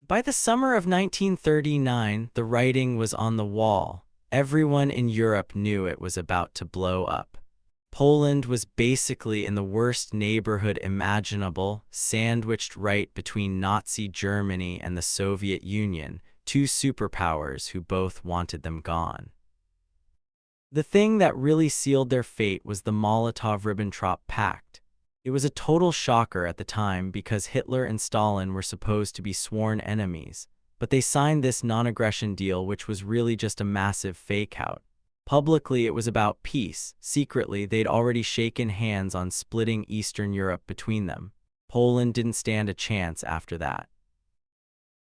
By the summer of 1939, the writing was on the wall. Everyone in Europe knew it was about to blow up. Poland was basically in the worst neighborhood imaginable, sandwiched right between Nazi Germany and the Soviet Union, two superpowers who both wanted them gone. The thing that really sealed their fate was the Molotov-Ribbentrop Pact. It was a total shocker at the time because Hitler and Stalin were supposed to be sworn enemies, but they signed this non-aggression deal which was really just a massive fake-out. Publicly, it was about peace. Secretly, they'd already shaken hands on splitting Eastern Europe between them. Poland didn't stand a chance after that.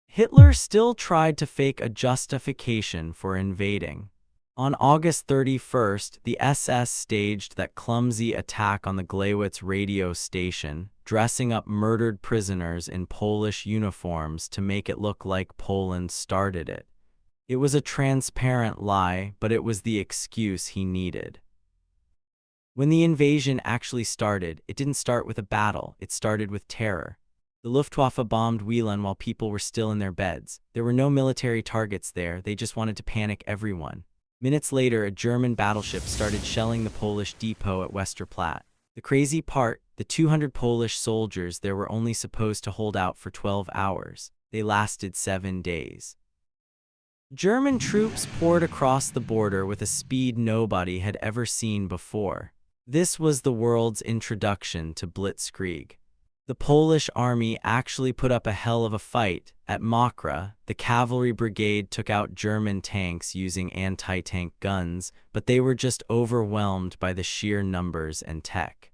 Hitler still tried to fake a justification for invading. On August 31st, the SS staged that clumsy attack on the Gleiwitz radio station, dressing up murdered prisoners in Polish uniforms to make it look like Poland started it. It was a transparent lie, but it was the excuse he needed. When the invasion actually started, it didn't start with a battle, it started with terror. The Luftwaffe bombed Wieland while people were still in their beds. There were no military targets there, they just wanted to panic everyone. Minutes later, a German battleship started shelling the Polish depot at Westerplatte. The crazy part, the 200 Polish soldiers there were only supposed to hold out for 12 hours. They lasted 7 days. German troops poured across the border with a speed nobody had ever seen before. This was the world's introduction to Blitzkrieg. The Polish army actually put up a hell of a fight. At Mokra, the cavalry brigade took out German tanks using anti-tank guns, but they were just overwhelmed by the sheer numbers and tech.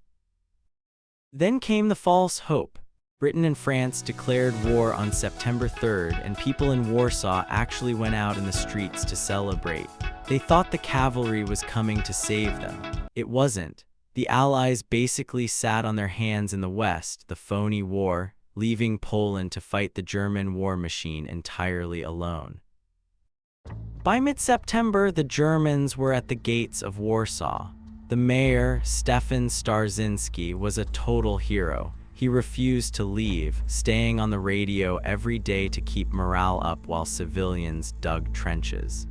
Then came the false hope. Britain and France declared war on September 3rd, and people in Warsaw actually went out in the streets to celebrate. They thought the cavalry was coming to save them. It wasn't. The Allies basically sat on their hands in the West, the phony war, leaving Poland to fight the German war machine entirely alone. By mid-September, the Germans were at the gates of Warsaw. The mayor, Stefan Starzyński, was a total hero. He refused to leave, staying on the radio every day to keep morale up while civilians dug trenches.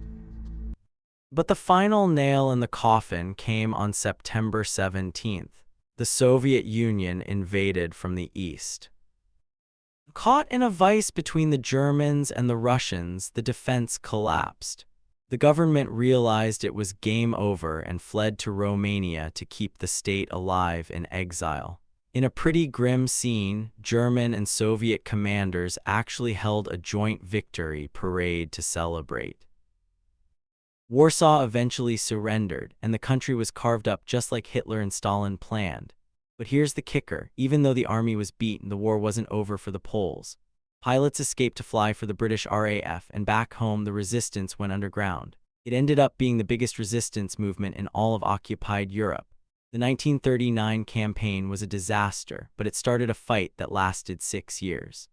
But the final nail in the coffin came on September 17th. The Soviet Union invaded from the east. Caught in a vice between the Germans and the Russians, the defense collapsed. The government realized it was game over and fled to Romania to keep the state alive in exile. In a pretty grim scene, German and Soviet commanders actually held a joint victory parade to celebrate. Warsaw eventually surrendered, and the country was carved up just like Hitler and Stalin planned. But here's the kicker: even though the army was beaten, the war wasn't over for the Poles. Pilots escaped to fly for the British RAF, and back home the resistance went underground. It ended up being the biggest resistance movement in all of occupied Europe. The 1939 campaign was a disaster, but it started a fight that lasted 6 years.